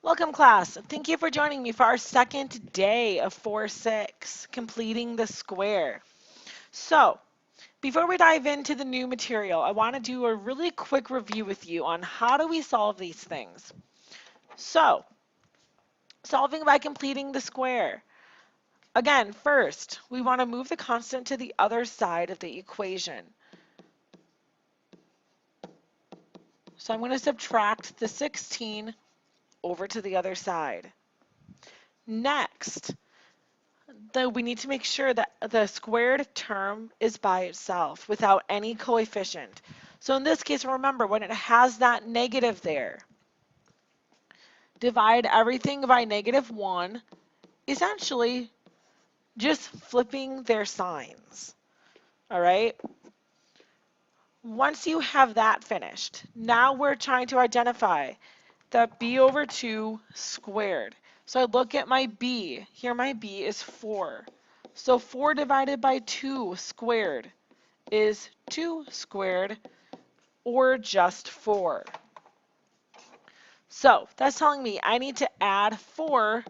Welcome, class. Thank you for joining me for our second day of 4-6, completing the square. So, before we dive into the new material, I want to do a really quick review with you on how do we solve these things. So, solving by completing the square. Again, first, we want to move the constant to the other side of the equation. So I'm going to subtract the 16 over to the other side. Next, we need to make sure that the squared term is by itself without any coefficient. So in this case, remember, when it has that negative there, divide everything by -1, essentially just flipping their signs. All right? Once you have that finished, now we're trying to identify the b over 2 squared. So I look at my b. Here my b is 4. So 4 divided by 2 squared is 2 squared, or just 4. So that's telling me I need to add 4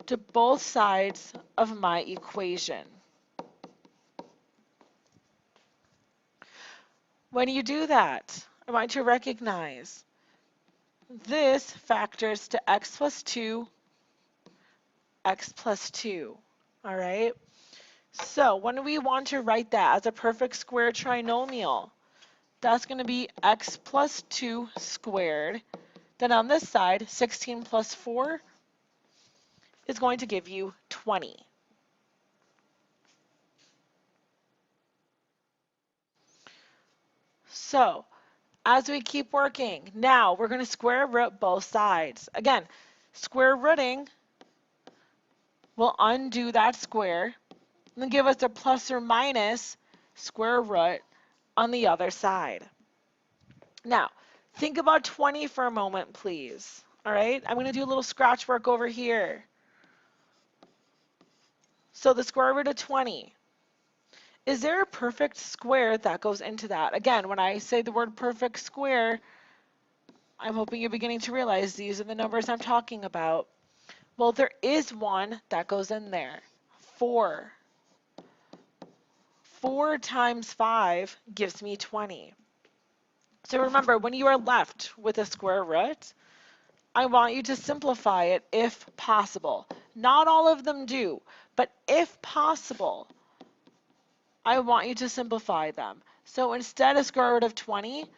to both sides of my equation. When you do that, I want you to recognize this factors to x plus 2, x plus 2. All right? So when we want to write that as a perfect square trinomial, that's going to be x plus 2 squared. Then on this side, 16 plus 4 is going to give you 20. So as we keep working, now we're going to square root both sides. Again, square rooting will undo that square and then give us a plus or minus square root on the other side. Now, think about 20 for a moment, please. All right, I'm going to do a little scratch work over here. So the square root of 20. Is there a perfect square that goes into that? Again, when I say the word perfect square, I'm hoping you're beginning to realize these are the numbers I'm talking about. Well, there is one that goes in there. 4. 4 times 5 gives me 20. So remember, when you are left with a square root, I want you to simplify it if possible. Not all of them do, but if possible, I want you to simplify them. So instead of square root of 20,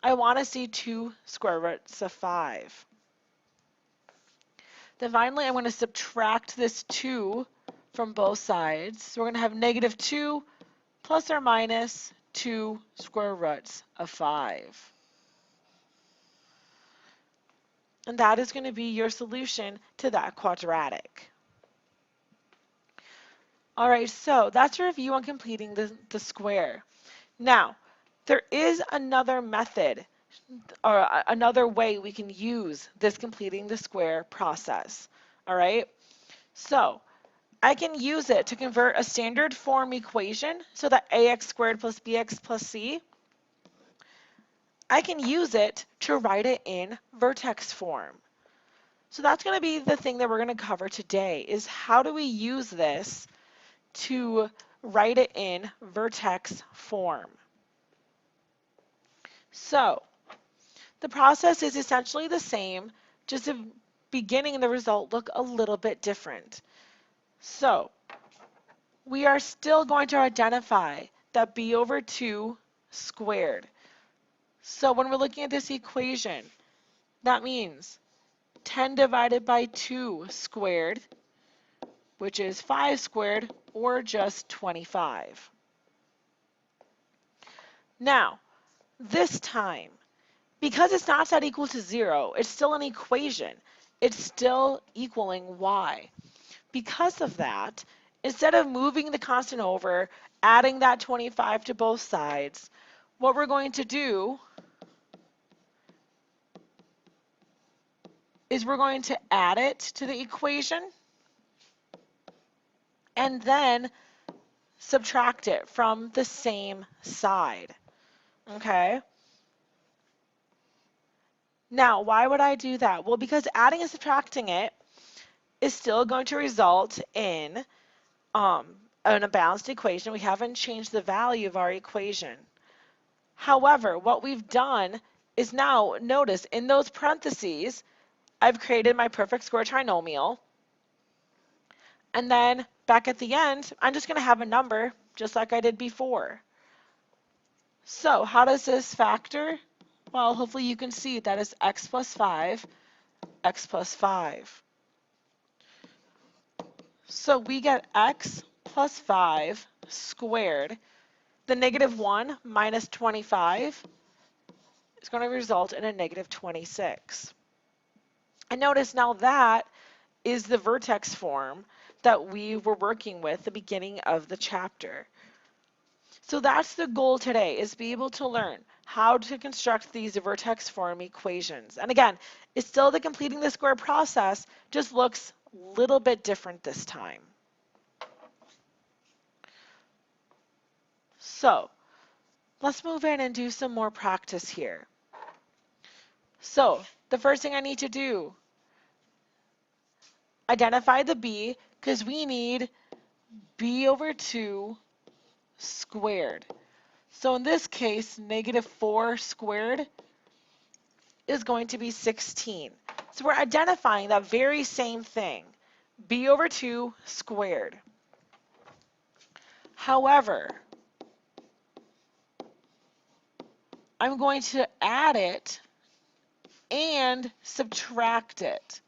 I want to see 2 square roots of 5. Then finally, I'm going to subtract this 2 from both sides. So we're going to have -2 plus or minus 2 square roots of 5. And that is going to be your solution to that quadratic. All right, so that's a review on completing the square. Now, there is another method or another way we can use this completing the square process. All right, so I can use it to convert a standard form equation, so that ax squared plus bx plus c. I can use it to write it in vertex form. So that's going to be the thing that we're going to cover today, is how do we use this to write it in vertex form. So the process is essentially the same, just the beginning and the result look a little bit different. So we are still going to identify that b over 2 squared. So when we're looking at this equation, that means 10 divided by 2 squared, which is 5 squared, or just 25. Now, this time, because it's not set equal to 0, it's still an equation. It's still equaling y. Because of that, instead of moving the constant over, adding that 25 to both sides, what we're going to do is we're going to add it to the equation and then subtract it from the same side. Okay? Now, why would I do that? Well, because adding and subtracting it is still going to result in a balanced equation. We haven't changed the value of our equation. However, what we've done is now, notice, in those parentheses, I've created my perfect square trinomial. And then back at the end, I'm just going to have a number just like I did before. So how does this factor? Well, hopefully you can see that is x plus 5, x plus 5. So we get x plus 5 squared. The negative 1 minus 25 is going to result in a negative 26. And notice now that is the vertex form that we were working with at the beginning of the chapter. So that's the goal today, is be able to learn how to construct these vertex form equations. And again, it's still the completing the square process, just looks a little bit different this time. So let's move in and do some more practice here. So the first thing I need to do, identify the b, because we need b over 2 squared. So in this case, negative 4 squared is going to be 16. So we're identifying that very same thing, b over 2 squared. However, I'm going to add it and subtract it.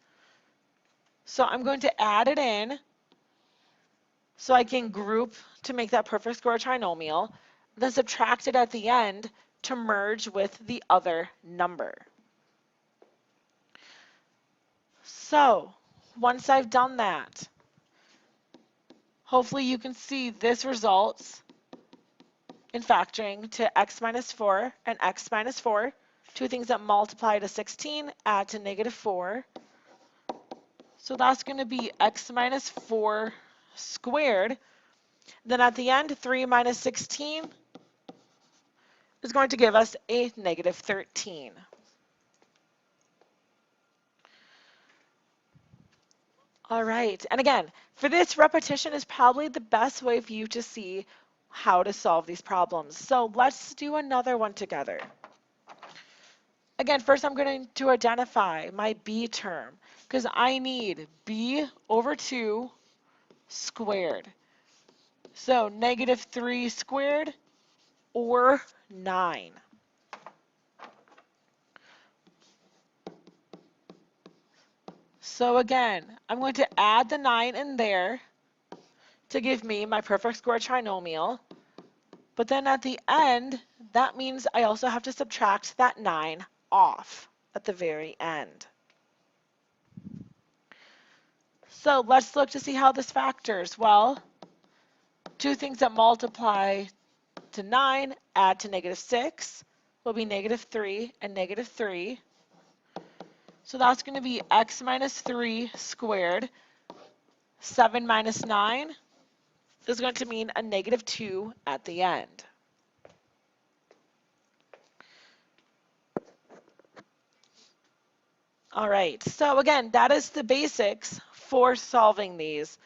So I'm going to add it in so I can group to make that perfect square trinomial, then subtract it at the end to merge with the other number. So once I've done that, hopefully you can see this results in factoring to x minus 4 and x minus 4, two things that multiply to 16, add to negative 4. So that's going to be x minus 4 squared. Then at the end, 3 minus 16 is going to give us a negative 13. All right, and again, for this, repetition is probably the best way for you to see how to solve these problems. So let's do another one together. Again, first I'm going to identify my b term, because I need b over 2 squared. So negative 3 squared or 9. So again, I'm going to add the 9 in there to give me my perfect square trinomial. But then at the end, that means I also have to subtract that 9 off at the very end. So let's look to see how this factors. Well, two things that multiply to 9, add to negative 6, will be negative 3 and negative 3. So that's going to be x minus 3 squared. 7 minus 9 is going to mean a negative 2 at the end. All right, so again, that is the basics for solving these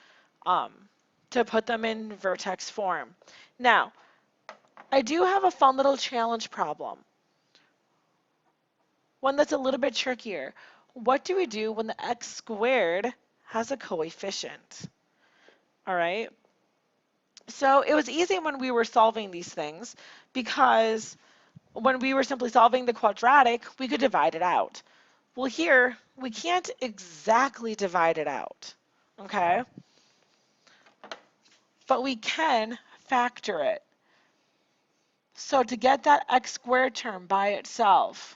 to put them in vertex form. Now, I do have a fun little challenge problem, one that's a little bit trickier. What do we do when the x squared has a coefficient? All right, so it was easy when we were solving these things because when we were simply solving the quadratic, we could divide it out. Well, here, we can't exactly divide it out, okay? But we can factor it. So to get that x squared term by itself,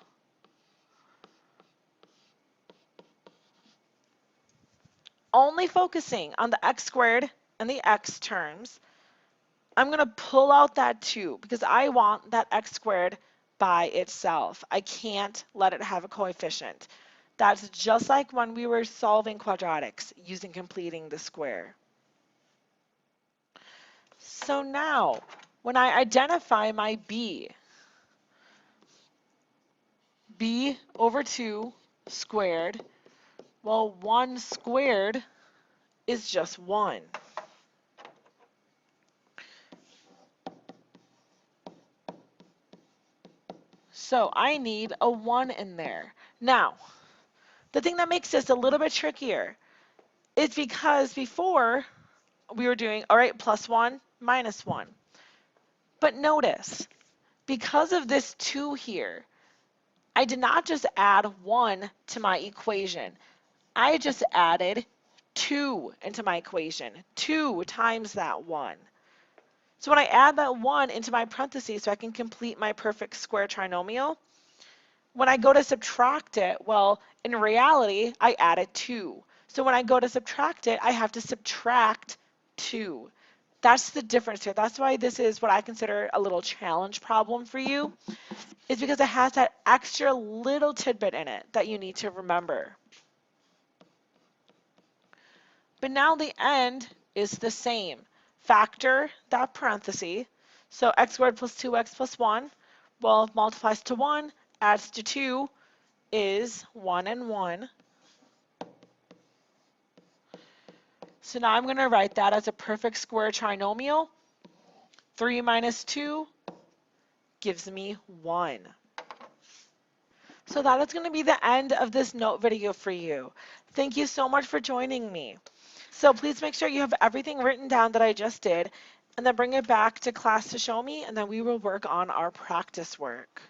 only focusing on the x squared and the x terms, I'm going to pull out that 2 because I want that x squared by itself. I can't let it have a coefficient. That's just like when we were solving quadratics using completing the square. So now, when I identify my b b over 2 squared. Well, 1 squared is just 1. So I need a 1 in there. Now, the thing that makes this a little bit trickier is because before we were doing, all right, plus 1, minus 1. But notice, because of this 2 here, I did not just add 1 to my equation. I just added 2 into my equation. 2 times that 1. So when I add that 1 into my parentheses so I can complete my perfect square trinomial, when I go to subtract it, well, in reality, I added 2. So when I go to subtract it, I have to subtract 2. That's the difference here. That's why this is what I consider a little challenge problem for you, is because it has that extra little tidbit in it that you need to remember. But now the end is the same. Factor that parenthesis. So x squared plus 2x plus 1, well, multiplies to 1, adds to 2, is 1 and 1. So now I'm going to write that as a perfect square trinomial. 3 minus 2 gives me 1. So that is going to be the end of this note video for you. Thank you so much for joining me. So please make sure you have everything written down that I just did, and then bring it back to class to show me, and then we will work on our practice work.